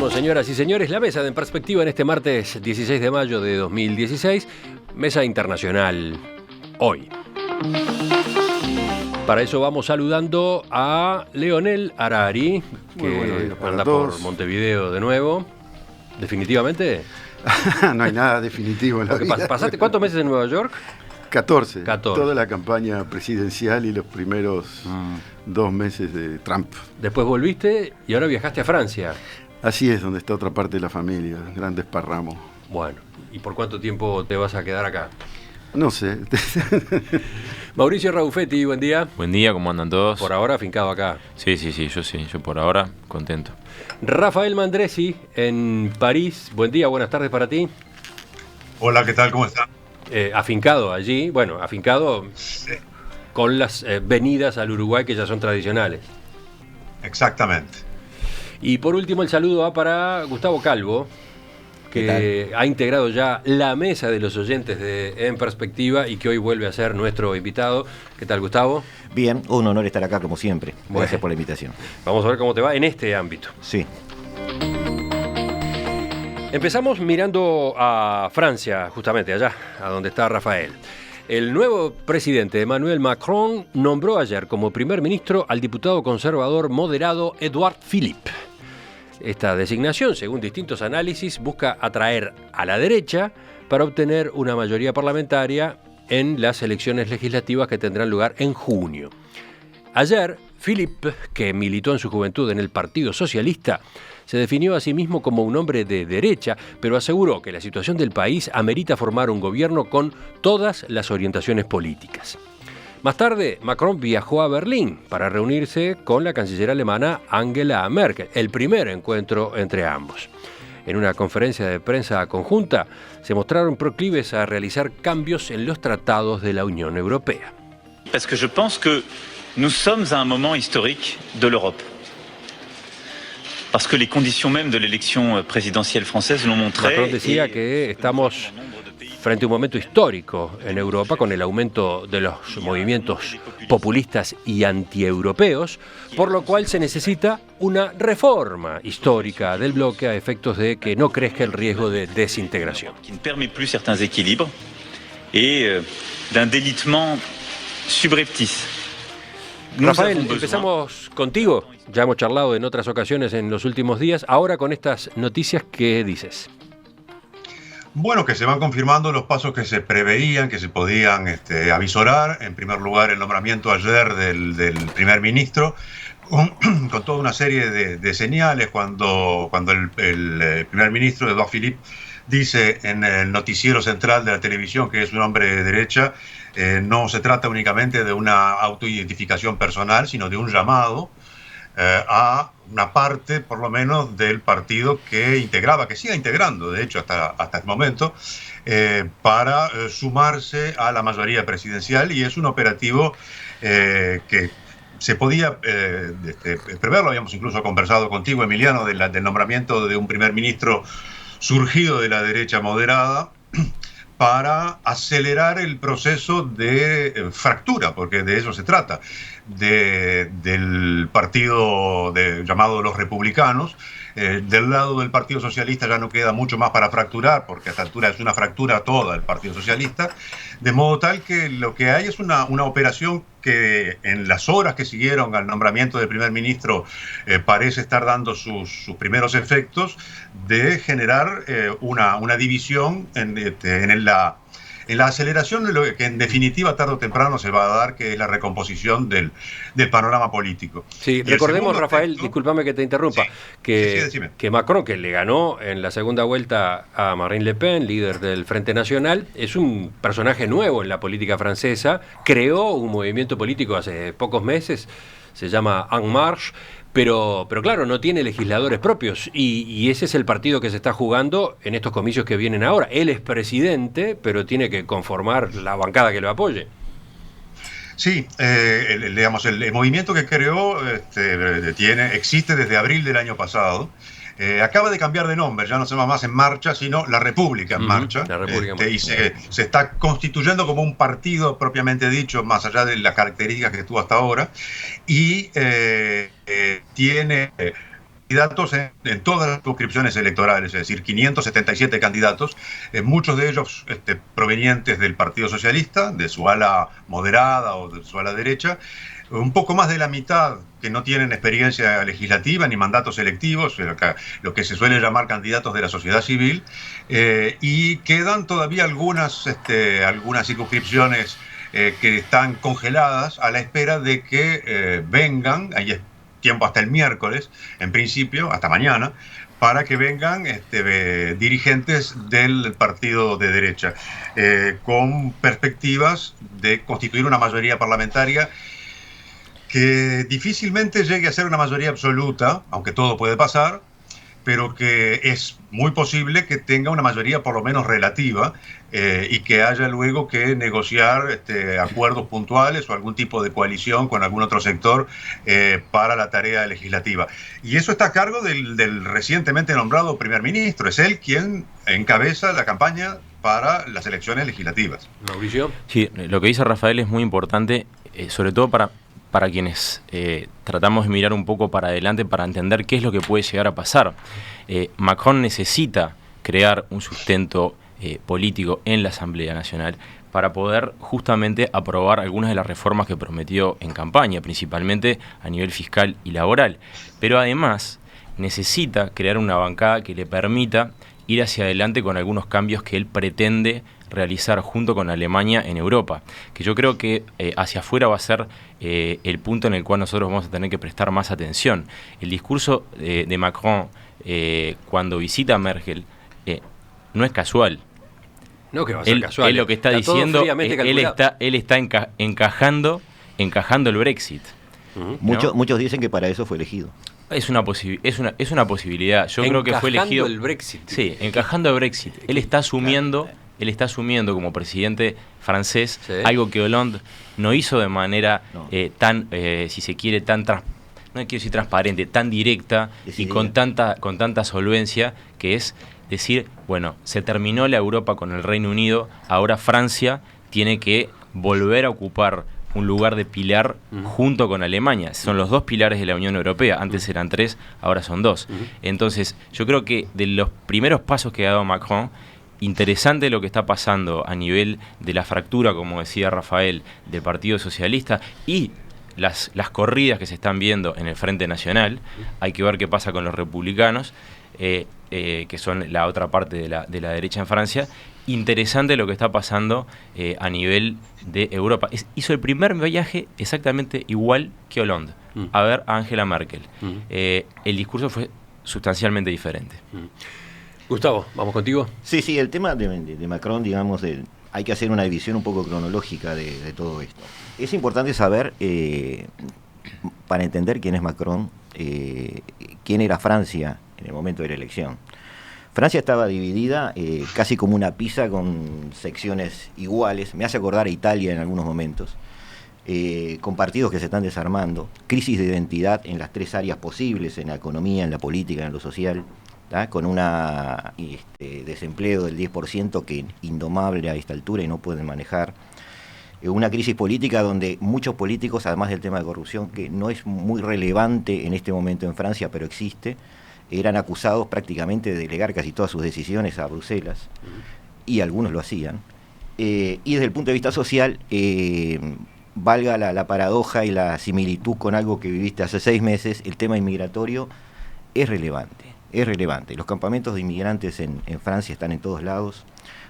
Comenzamos, señoras y señores, la mesa de En Perspectiva en este martes 16 de mayo de 2016, mesa internacional hoy. Para eso vamos saludando a Leonel Harari, que anda por Montevideo de nuevo. ¿Definitivamente? No hay nada definitivo en la vida. ¿Pasaste cuántos meses en Nueva York? 14. Toda la campaña presidencial y los primeros 2 meses de Trump. Después volviste y ahora viajaste a Francia. Así es, donde está otra parte de la familia, gran desparramo. Bueno, ¿y por cuánto tiempo te vas a quedar acá? No sé. Mauricio Raufetti, buen día. Buen día, ¿cómo andan todos? Por ahora afincado acá. Sí, yo por ahora contento. Rafael Mandresi, en París, buen día, buenas tardes para ti. Hola, ¿qué tal? ¿Cómo están? Afincado allí, bueno, afincado sí, con las venidas al Uruguay que ya son tradicionales. Exactamente. Y por último el saludo va para Gustavo Calvo, que ha integrado ya la mesa de los oyentes de En Perspectiva y que hoy vuelve a ser nuestro invitado. ¿Qué tal, Gustavo? Bien, un honor estar acá como siempre. Gracias por la invitación. Vamos a ver cómo te va en este ámbito. Sí. Empezamos mirando a Francia, justamente allá, a donde está Rafael. El nuevo presidente Emmanuel Macron nombró ayer como primer ministro al diputado conservador moderado Édouard Philippe. Esta designación, según distintos análisis, busca atraer a la derecha para obtener una mayoría parlamentaria en las elecciones legislativas que tendrán lugar en junio. Ayer, Philippe, que militó en su juventud en el Partido Socialista, se definió a sí mismo como un hombre de derecha, pero aseguró que la situación del país amerita formar un gobierno con todas las orientaciones políticas. Más tarde, Macron viajó a Berlín para reunirse con la canciller alemana Angela Merkel, el primer encuentro entre ambos. En una conferencia de prensa conjunta, se mostraron proclives a realizar cambios en los tratados de la Unión Europea. Parce que je pense que nous sommes à un moment historique de l'Europe. Parce que les conditions même de l'élection présidentielle française l'ont montré. Macron decía que estamos frente a un momento histórico en Europa con el aumento de los movimientos populistas y antieuropeos, por lo cual se necesita una reforma histórica del bloque a efectos de que no crezca el riesgo de desintegración. Qui ne permet plus certains équilibres et d'un délitement subreptice. Rafael, empezamos contigo. Ya hemos charlado en otras ocasiones en los últimos días. Ahora con estas noticias, ¿qué dices? Bueno, que se van confirmando los pasos que se preveían, que se podían avisorar. En primer lugar, el nombramiento ayer del primer ministro, con toda una serie de señales, cuando el primer ministro, Édouard Philippe, dice en el noticiero central de la televisión que es un hombre de derecha. No se trata únicamente de una autoidentificación personal, sino de un llamado a una parte, por lo menos, del partido que integraba, que siga integrando, de hecho, hasta el momento, para sumarse a la mayoría presidencial, y es un operativo que se podía preverlo. Habíamos incluso conversado contigo, Emiliano, del nombramiento de un primer ministro surgido de la derecha moderada, para acelerar el proceso de fractura, porque de eso se trata, del partido llamado Los Republicanos. Del lado del Partido Socialista ya no queda mucho más para fracturar, porque a esta altura es una fractura toda el Partido Socialista, de modo tal que lo que hay es una operación que en las horas que siguieron al nombramiento del primer ministro parece estar dando sus primeros efectos de generar una división en la aceleración de lo que en definitiva tarde o temprano se va a dar, que es la recomposición del panorama político. Sí, recordemos, Rafael, discúlpame que te interrumpa, sí, que Macron, que le ganó en la segunda vuelta a Marine Le Pen, líder del Frente Nacional, es un personaje nuevo en la política francesa, creó un movimiento político hace pocos meses, se llama En Marche, pero claro, no tiene legisladores propios y ese es el partido que se está jugando en estos comicios que vienen ahora. Él es presidente, pero tiene que conformar la bancada que lo apoye. Sí, digamos, el movimiento que creó existe desde abril del año pasado. Acaba de cambiar de nombre, ya no se llama más En Marcha, sino La República en Marcha. La República en Marcha. Y se está constituyendo como un partido propiamente dicho, más allá de las características que tuvo hasta ahora. Y tiene candidatos en todas las circunscripciones electorales, es decir, 577 candidatos, muchos de ellos provenientes del Partido Socialista, de su ala moderada o de su ala derecha, un poco más de la mitad que no tienen experiencia legislativa ni mandatos electivos, lo que se suele llamar candidatos de la sociedad civil, y quedan todavía algunas circunscripciones que están congeladas a la espera de que vengan, hay tiempo hasta el miércoles, en principio, hasta mañana, para que vengan dirigentes del partido de derecha, con perspectivas de constituir una mayoría parlamentaria que difícilmente llegue a ser una mayoría absoluta, aunque todo puede pasar, pero que es muy posible que tenga una mayoría por lo menos relativa, y que haya luego que negociar acuerdos puntuales o algún tipo de coalición con algún otro sector para la tarea legislativa. Y eso está a cargo del recientemente nombrado primer ministro. Es él quien encabeza la campaña para las elecciones legislativas. Mauricio. Sí, lo que dice Rafael es muy importante, sobre todo para quienes tratamos de mirar un poco para adelante para entender qué es lo que puede llegar a pasar. Macron necesita crear un sustento político en la Asamblea Nacional para poder justamente aprobar algunas de las reformas que prometió en campaña, principalmente a nivel fiscal y laboral. Pero además necesita crear una bancada que le permita ir hacia adelante con algunos cambios que él pretende realizar junto con Alemania en Europa, que yo creo que hacia afuera va a ser el punto en el cual nosotros vamos a tener que prestar más atención. El discurso de Macron cuando visita a Merkel no es casual. No, que va a ser casual. Él lo que está diciendo, él está encajando el Brexit. Uh-huh. ¿No? Muchos dicen que para eso fue elegido. Es una posibilidad. Yo creo que fue elegido. El Brexit. Sí, encajando el Brexit. Él está asumiendo como presidente francés algo que Hollande no hizo de manera tan, si se quiere, no quiero decir transparente, tan directa y con tanta solvencia, que es decir, bueno, se terminó la Europa con el Reino Unido, ahora Francia tiene que volver a ocupar un lugar de pilar junto con Alemania. Son los dos pilares de la Unión Europea. Antes eran 3, ahora son 2. Entonces, yo creo que de los primeros pasos que ha dado Macron, interesante lo que está pasando a nivel de la fractura, como decía Rafael, del Partido Socialista y las corridas que se están viendo en el Frente Nacional. Hay que ver qué pasa con los republicanos, que son la otra parte de la derecha en Francia. Interesante lo que está pasando a nivel de Europa. Hizo el primer viaje exactamente igual que Hollande, a ver a Angela Merkel. El discurso fue sustancialmente diferente. Gustavo, ¿vamos contigo? Sí, el tema de Macron, digamos, hay que hacer una división un poco cronológica de todo esto. Es importante saber, para entender quién es Macron, quién era Francia en el momento de la elección. Francia estaba dividida casi como una pizza con secciones iguales, me hace acordar a Italia en algunos momentos, con partidos que se están desarmando, crisis de identidad en las 3 áreas posibles, en la economía, en la política, en lo social, con un desempleo del 10% que es indomable a esta altura y no pueden manejar. Una crisis política donde muchos políticos, además del tema de corrupción, que no es muy relevante en este momento en Francia, pero existe, eran acusados prácticamente de delegar casi todas sus decisiones a Bruselas, y algunos lo hacían. Y desde el punto de vista social, valga la paradoja y la similitud con algo que viviste hace 6 meses, el tema inmigratorio es relevante. Los campamentos de inmigrantes en Francia están en todos lados.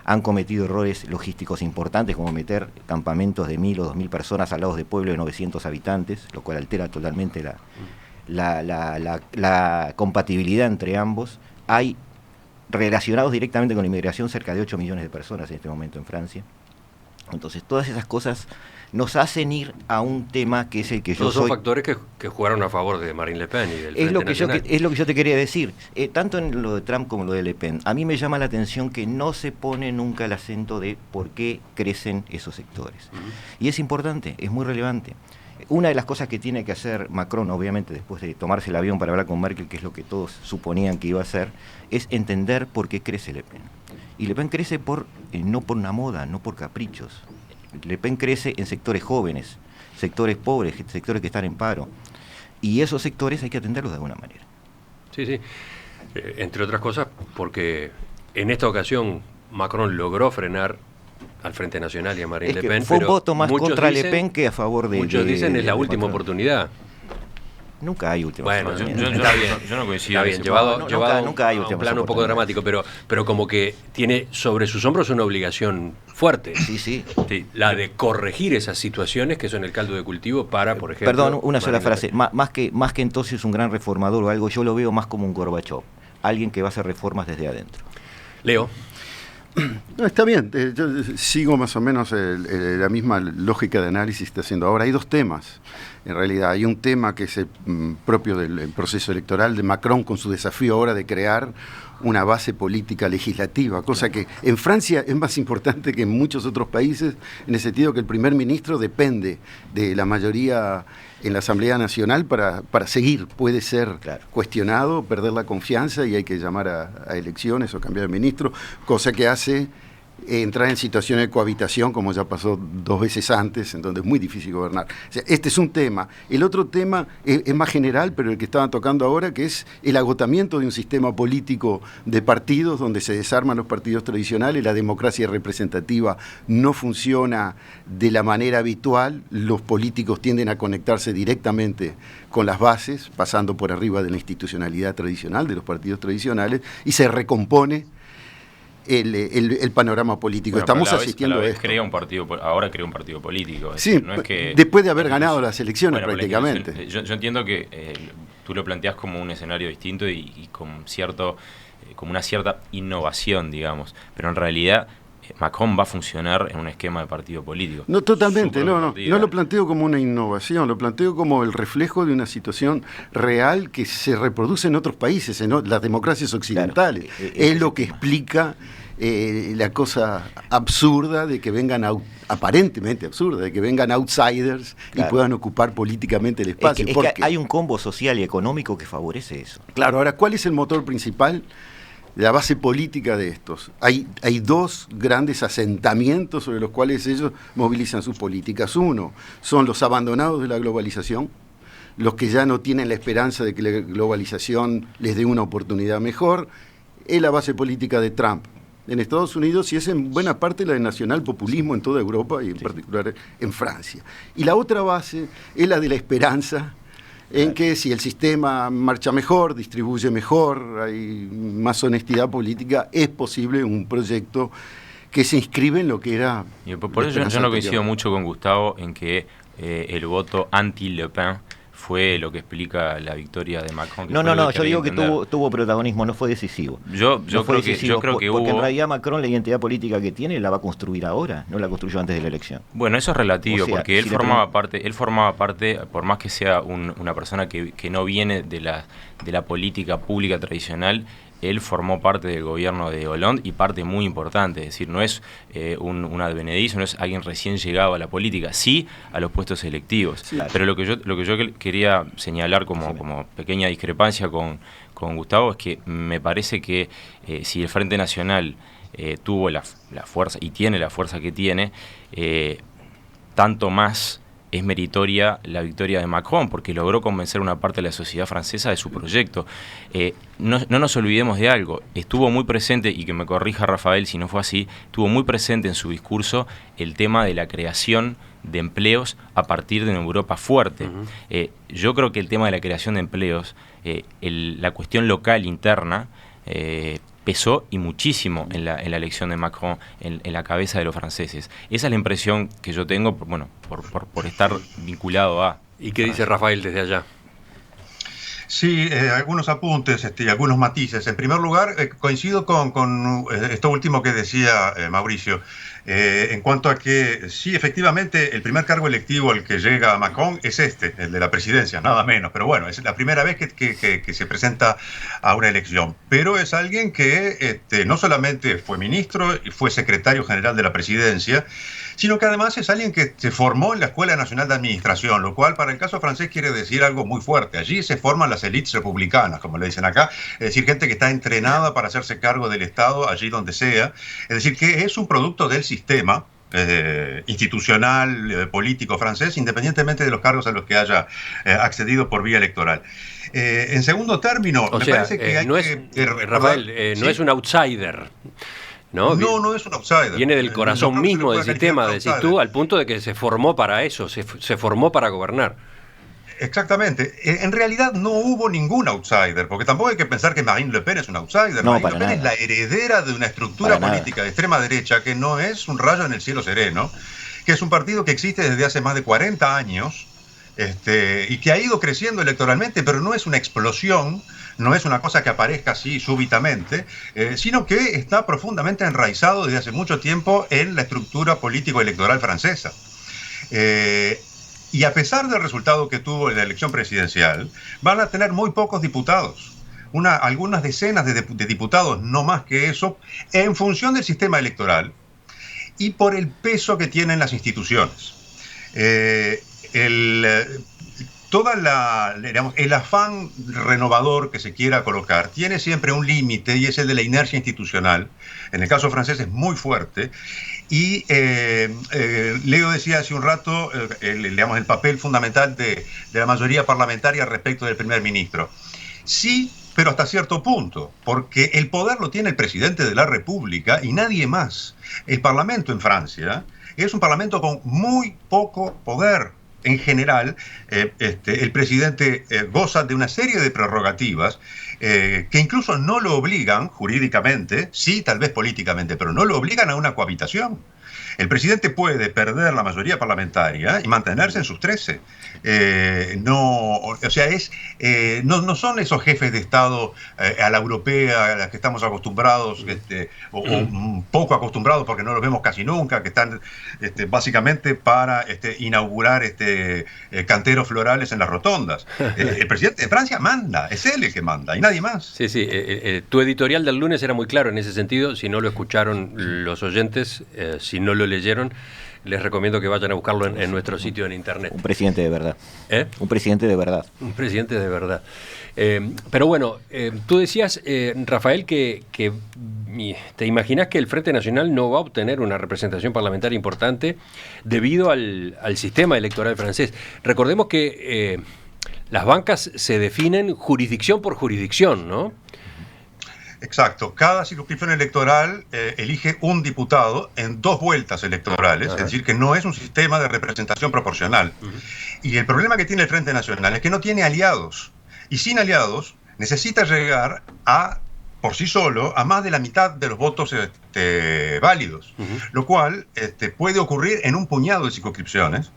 Han cometido errores logísticos importantes, como meter campamentos de 1.000 o 2.000 personas al lado de pueblos de 900 habitantes, lo cual altera totalmente la compatibilidad entre ambos. Hay relacionados directamente con la inmigración cerca de 8 millones de personas en este momento en Francia. Entonces, todas esas cosas nos hacen ir a un tema que es el que yo soy... Todos son factores que jugaron a favor de Marine Le Pen y del Frente Nacional. Es lo que yo te quería decir. Tanto en lo de Trump como en lo de Le Pen, a mí me llama la atención que no se pone nunca el acento de por qué crecen esos sectores. Y es importante, es muy relevante. Una de las cosas que tiene que hacer Macron, obviamente después de tomarse el avión para hablar con Merkel, que es lo que todos suponían que iba a hacer, es entender por qué crece Le Pen. Y Le Pen crece no por una moda, no por caprichos. Le Pen crece en sectores jóvenes, sectores pobres, sectores que están en paro. Y esos sectores hay que atenderlos de alguna manera. Sí, sí. Entre otras cosas, porque en esta ocasión Macron logró frenar al Frente Nacional y a Marine Le Pen. Fue un voto más contra dicen, Le Pen que a favor de... Muchos dicen es la última oportunidad. Nunca hay última oportunidad. Yo no coincido. Está bien, llevado nunca hay a un plano un poco dramático, pero como que tiene sobre sus hombros una obligación fuerte. Sí. La de corregir esas situaciones que son el caldo de cultivo para, por ejemplo... Perdón, una sola frase. Más que entonces un gran reformador o algo, yo lo veo más como un Gorbachev. Alguien que va a hacer reformas desde adentro. Leo. No, está bien, yo sigo más o menos la misma lógica de análisis que está haciendo ahora. Hay dos temas, en realidad. Hay un tema que es propio del proceso electoral de Macron con su desafío ahora de crear una base política legislativa, cosa que en Francia es más importante que en muchos otros países, en el sentido que el primer ministro depende de la mayoría en la Asamblea Nacional para seguir. Puede ser cuestionado, perder la confianza y hay que llamar a elecciones o cambiar de ministro, cosa que hace entrar en situaciones de cohabitación, como ya pasó 2 veces antes, en donde es muy difícil gobernar. O sea, este es un tema. El otro tema es más general, pero el que estaban tocando ahora, que es el agotamiento de un sistema político de partidos, donde se desarman los partidos tradicionales, la democracia representativa no funciona de la manera habitual, los políticos tienden a conectarse directamente con las bases, pasando por arriba de la institucionalidad tradicional, de los partidos tradicionales, y se recompone el panorama político. Estamos asistiendo a esto. Ahora crea un partido político. Sí, decir, no es que, después de haber ganado las elecciones prácticamente. Yo entiendo que tú lo planteás como un escenario distinto y con como una cierta innovación, digamos, pero en realidad Macron va a funcionar en un esquema de partido político. No, totalmente, no lo planteo como una innovación, lo planteo como el reflejo de una situación real que se reproduce en otros países, en las democracias occidentales. Claro, es lo que explica la cosa absurda de que vengan, aparentemente absurda, de que vengan outsiders y puedan ocupar políticamente el espacio. Es que hay un combo social y económico que favorece eso. Claro, ahora, ¿cuál es el motor principal? La base política de estos. Hay 2 grandes asentamientos sobre los cuales ellos movilizan sus políticas. Uno, son los abandonados de la globalización, los que ya no tienen la esperanza de que la globalización les dé una oportunidad mejor. Es la base política de Trump en Estados Unidos y es en buena parte la de nacionalpopulismo en toda Europa y en particular en Francia. Y la otra base es la de la esperanza, en que si el sistema marcha mejor, distribuye mejor, hay más honestidad política, es posible un proyecto que se inscribe en lo que era... Por eso yo no coincido mucho con Gustavo en que el voto anti-Le Pen fue lo que explica la victoria de Macron. No, yo digo que tuvo protagonismo, no fue decisivo. Yo creo que porque en realidad Macron, la identidad política que tiene, la va a construir ahora, no la construyó antes de la elección. Bueno, eso es relativo, porque él formaba parte, por más que sea una persona que no viene de la política pública tradicional, él formó parte del gobierno de Hollande y parte muy importante, es decir, no es un advenedizo, no es alguien recién llegado a la política, sí a los puestos electivos. Sí, pero lo que yo quería señalar como pequeña discrepancia con Gustavo es que me parece que si el Frente Nacional tuvo la fuerza y tiene la fuerza que tiene, tanto más es meritoria la victoria de Macron, porque logró convencer a una parte de la sociedad francesa de su proyecto. No nos olvidemos de algo, estuvo muy presente, y que me corrija Rafael si no fue así, estuvo muy presente en su discurso el tema de la creación de empleos a partir de una Europa fuerte. Yo creo que el tema de la creación de empleos, la cuestión local interna, pesó y muchísimo en la elección de Macron en la cabeza de los franceses. Esa es la impresión que yo tengo, por estar vinculado a... ¿Y qué dice Rafael desde allá? Sí, algunos apuntes y algunos matices. En primer lugar, coincido con esto último que decía Mauricio, en cuanto a que sí, efectivamente, el primer cargo electivo al que llega Macron es el de la presidencia, nada menos. Pero bueno, es la primera vez que se presenta a una elección. Pero es alguien que no solamente fue ministro y fue secretario general de la presidencia, sino que además es alguien que se formó en la Escuela Nacional de Administración, lo cual para el caso francés quiere decir algo muy fuerte. Allí se forman las élites republicanas, como le dicen acá, es decir, gente que está entrenada para hacerse cargo del Estado allí donde sea, es decir, que es un producto del sistema, institucional, político francés, independientemente de los cargos a los que haya accedido por vía electoral. En segundo término, me parece que hay Rafael, no es un outsider. No es un outsider. Viene del corazón mismo del sistema, decís tú, al punto de que se formó para eso, se formó para gobernar. Exactamente. En realidad no hubo ningún outsider, porque tampoco hay que pensar que Marine Le Pen es un outsider. No, Marine Le Pen es la heredera de una estructura política de extrema derecha que no es un rayo en el cielo sereno, que es un partido que existe desde hace más de 40 años y que ha ido creciendo electoralmente, pero no es una explosión, no es una cosa que aparezca así súbitamente, sino que está profundamente enraizado desde hace mucho tiempo en la estructura político-electoral francesa. Y a pesar del resultado que tuvo en la elección presidencial, van a tener muy pocos diputados. Algunas decenas de diputados, no más que eso, en función del sistema electoral y por el peso que tienen las instituciones. El afán renovador que se quiera colocar tiene siempre un límite, y es el de la inercia institucional. En el caso francés es muy fuerte. Y Leo decía hace un rato el papel fundamental de la mayoría parlamentaria respecto del primer ministro. Sí, pero hasta cierto punto, porque el poder lo tiene el presidente de la República y nadie más. El Parlamento en Francia es un parlamento con muy poco poder. En general, el presidente goza de una serie de prerrogativas que incluso no lo obligan jurídicamente, sí, tal vez políticamente, pero no lo obligan a una cohabitación. El presidente puede perder la mayoría parlamentaria y mantenerse en sus 13. No son esos jefes de Estado a la europea a la que estamos acostumbrados, o un poco acostumbrados porque no los vemos casi nunca, que están básicamente para inaugurar canteros florales en las rotondas. El presidente de Francia manda, es él el que manda y nadie más. Sí, sí. Tu editorial del lunes era muy claro en ese sentido. Si no lo escucharon los oyentes, si no lo leyeron, les recomiendo que vayan a buscarlo en nuestro sitio en internet. Un presidente de verdad. Un presidente de verdad. Un presidente de verdad. Pero bueno, tú decías, Rafael, que te imaginas que el Frente Nacional no va a obtener una representación parlamentaria importante debido al sistema electoral francés. Recordemos que las bancas se definen jurisdicción por jurisdicción, ¿no? Exacto. Cada circunscripción electoral elige un diputado en 2 vueltas electorales, es decir, que no es un sistema de representación proporcional. Y el problema que tiene el Frente Nacional es que no tiene aliados. Y sin aliados necesita llegar por sí solo, a más de la mitad de los votos válidos. Lo cual puede ocurrir en un puñado de circunscripciones,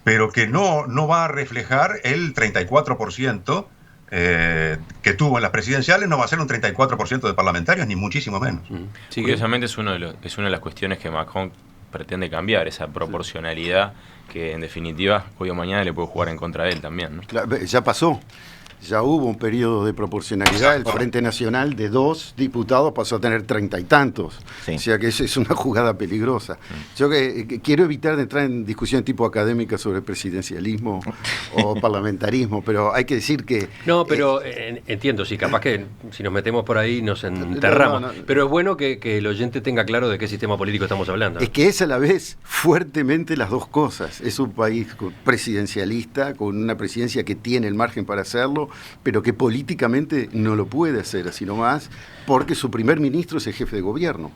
pero que no va a reflejar el 34%. Que tuvo en las presidenciales, no va a ser un 34% de parlamentarios, ni muchísimo menos. Sí, curiosamente es una de las cuestiones que Macron pretende cambiar, esa proporcionalidad que en definitiva hoy o mañana le puede jugar en contra de él también, ¿no? Claro, ya pasó. Ya hubo un periodo de proporcionalidad. El Frente Nacional de 2 diputados pasó a tener 30 y tantos. Sí. O sea que eso es una jugada peligrosa. Yo que quiero evitar de entrar en discusión tipo académica sobre presidencialismo o parlamentarismo, pero hay que decir que... No, pero entiendo, sí, capaz que si nos metemos por ahí nos enterramos. No. Pero es bueno que el oyente tenga claro de qué sistema político estamos hablando, ¿no? Es que es a la vez fuertemente las dos cosas. Es un país presidencialista, con una presidencia que tiene el margen para hacerlo, pero que políticamente no lo puede hacer así nomás, porque su primer ministro es el jefe de gobierno.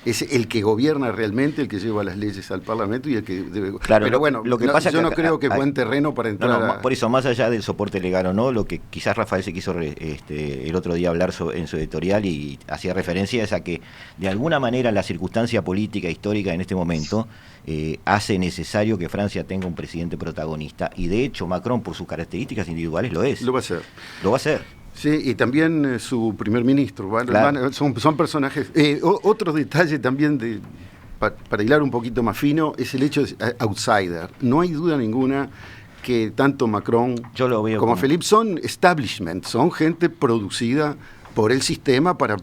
Es el que gobierna realmente, el que lleva las leyes al Parlamento y el que debe... Claro, pero bueno, lo que pasa yo no creo que es buen terreno para entrar Por eso, más allá del soporte legal o no, lo que quizás Rafael se quiso el otro día hablar en su editorial y hacía referencia es a que de alguna manera la circunstancia política histórica en este momento hace necesario que Francia tenga un presidente protagonista, y de hecho Macron, por sus características individuales, lo es. Lo va a hacer. Lo va a hacer. Sí, y también su primer ministro. Claro. Son personajes. Otro detalle también, para hilar un poquito más fino, es el hecho de outsider. No hay duda ninguna que tanto Macron como Philippe son establishment, son gente producida por el sistema para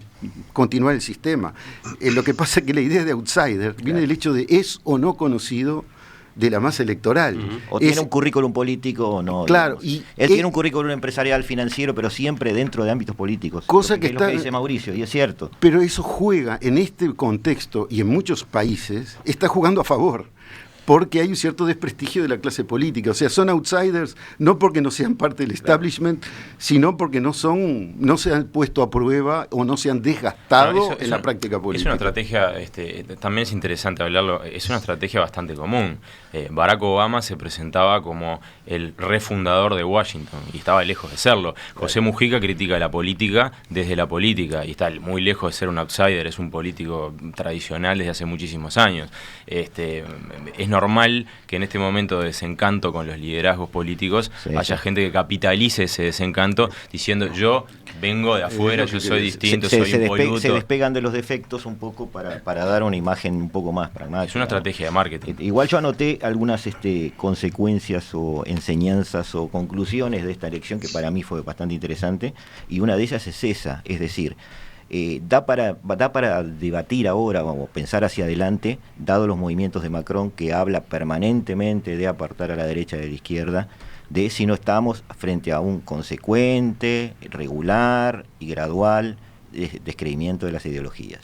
continuar el sistema. Lo que pasa es que la idea de outsider viene del hecho de es o no conocido de la masa electoral. O tiene un currículum político o no. Claro. Él tiene un currículum empresarial financiero, pero siempre dentro de ámbitos políticos. Cosa que es está, lo que dice Mauricio, y es cierto. Pero eso juega en este contexto y en muchos países, está jugando a favor. Porque hay un cierto desprestigio de la clase política. O sea, son outsiders no porque no sean parte del establishment, sino porque no se han puesto a prueba o no se han desgastado en la práctica política. Es una estrategia, también es interesante hablarlo, es una estrategia bastante común. Barack Obama se presentaba como el refundador de Washington y estaba lejos de serlo. José Mujica critica la política desde la política y está muy lejos de ser un outsider, es un político tradicional desde hace muchísimos años. Es normal que en este momento de desencanto con los liderazgos políticos haya gente que capitalice ese desencanto diciendo yo vengo de afuera, yo soy distinto, soy impoluto. Se despegan de los defectos un poco para dar una imagen un poco más pragmática. Es una estrategia de marketing. Igual yo anoté algunas consecuencias o enseñanzas o conclusiones de esta elección que para mí fue bastante interesante, y una de ellas es esa, es decir, da para debatir ahora o pensar hacia adelante, dado los movimientos de Macron, que habla permanentemente de apartar a la derecha de la izquierda, de si no estamos frente a un consecuente, regular y gradual descreimiento de las ideologías.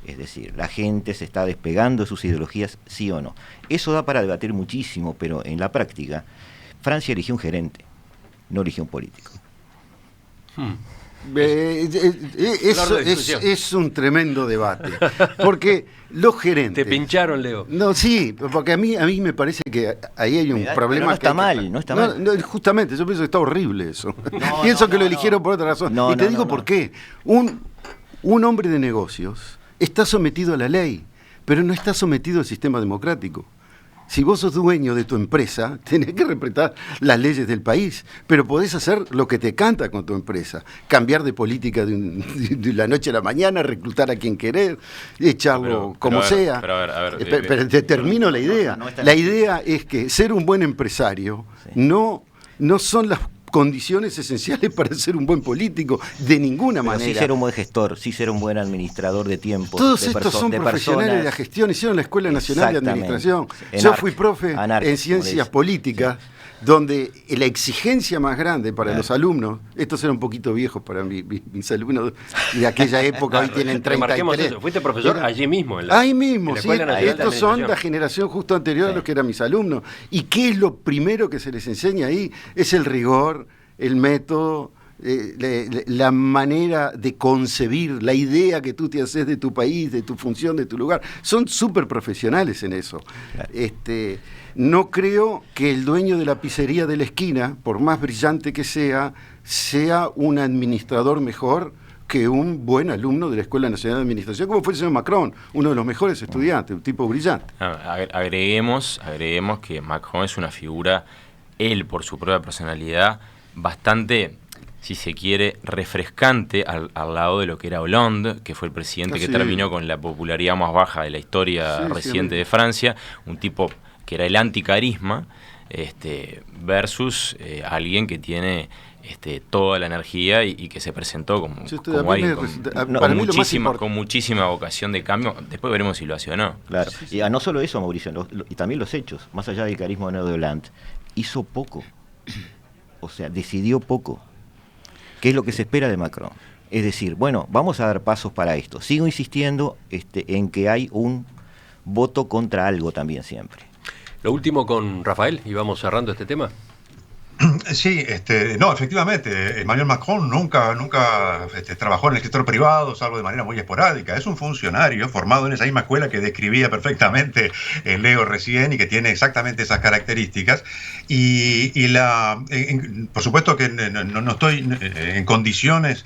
Es decir, la gente se está despegando de sus ideologías, sí o no. Eso da para debatir muchísimo, pero en la práctica, Francia eligió un gerente, no eligió un político. Es un tremendo debate, porque los gerentes... Te pincharon, Leo. No, sí, porque a mí me parece que ahí hay un problema. No está mal, no está mal. No, justamente, yo pienso que está horrible eso. Pienso que lo eligieron por otra razón. Y te digo por qué. Un hombre de negocios está sometido a la ley, pero no está sometido al sistema democrático. Si vos sos dueño de tu empresa, tenés que respetar las leyes del país, pero podés hacer lo que te canta con tu empresa, cambiar de política de la noche a la mañana, reclutar a quien querés, echarlo como sea. Pero te termino la idea. La idea es que ser un buen empresario no son las condiciones esenciales para ser un buen político, de ninguna manera. Sí ser un buen gestor, sí ser un buen administrador de tiempo. Todos estos son profesionales de la gestión, hicieron la Escuela Nacional de Administración. Yo fui profe en Ciencias Políticas, donde la exigencia más grande para los alumnos, estos eran un poquito viejos para mis alumnos de aquella época, hoy tienen 33. Eso. Fuiste profesor allí mismo. Ahí mismo, sí. Estos son la generación justo anterior a los que eran mis alumnos. ¿Y qué es lo primero que se les enseña ahí? Es el rigor, el método, la manera de concebir, la idea que tú te haces de tu país, de tu función, de tu lugar. Son súper profesionales en eso. No creo que el dueño de la pizzería de la esquina, por más brillante que sea un administrador mejor que un buen alumno de la Escuela Nacional de Administración, como fue el señor Macron, uno de los mejores estudiantes, un tipo brillante. Agreguemos que Macron es una figura, él por su propia personalidad, bastante, si se quiere, refrescante al lado de lo que era Hollande, que fue el presidente que terminó con la popularidad más baja de la historia reciente de Francia, un tipo que era el anticarisma, versus alguien que tiene toda la energía y que se presentó como alguien con muchísima vocación de cambio. Después veremos si lo hace o no. Claro. Y no solo eso, Mauricio, y también los hechos, más allá del carisma de Hollande, hizo poco. O sea, decidió poco. ¿Qué es lo que se espera de Macron? Es decir, bueno, vamos a dar pasos para esto. Sigo insistiendo en que hay un voto contra algo también siempre. Lo último con Rafael, y vamos cerrando este tema. Sí, no, efectivamente, Emmanuel Macron nunca trabajó en el sector privado, salvo de manera muy esporádica. Es un funcionario formado en esa misma escuela que describía perfectamente Leo recién y que tiene exactamente esas características. Por supuesto que no estoy en condiciones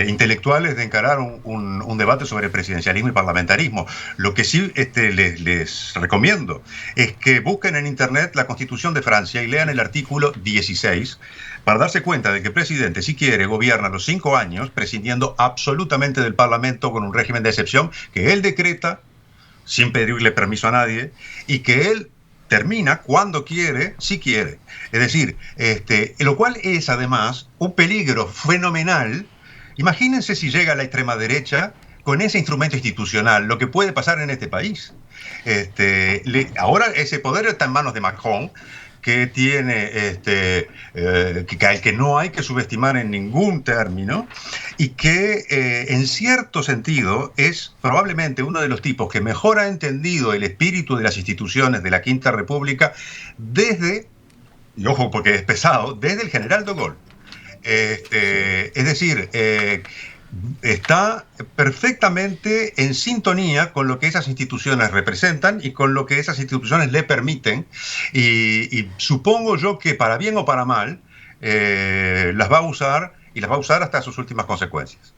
intelectuales de encarar un debate sobre presidencialismo y parlamentarismo. Lo que sí les recomiendo es que busquen en internet la Constitución de Francia y lean el artículo 16 para darse cuenta de que el presidente, si quiere, gobierna los 5 años prescindiendo absolutamente del Parlamento con un régimen de excepción que él decreta sin pedirle permiso a nadie y que él termina cuando quiere, si quiere. Es decir, lo cual es además un peligro fenomenal. Imagínense si llega la extrema derecha con ese instrumento institucional, lo que puede pasar en este país. Ahora ese poder está en manos de Macron, que tiene al que no hay que subestimar en ningún término, y que en cierto sentido es probablemente uno de los tipos que mejor ha entendido el espíritu de las instituciones de la Quinta República desde, y ojo porque es pesado, desde el general de Gaulle. Es decir, está perfectamente en sintonía con lo que esas instituciones representan y con lo que esas instituciones le permiten, y supongo yo que para bien o para mal las va a usar, y las va a usar hasta sus últimas consecuencias.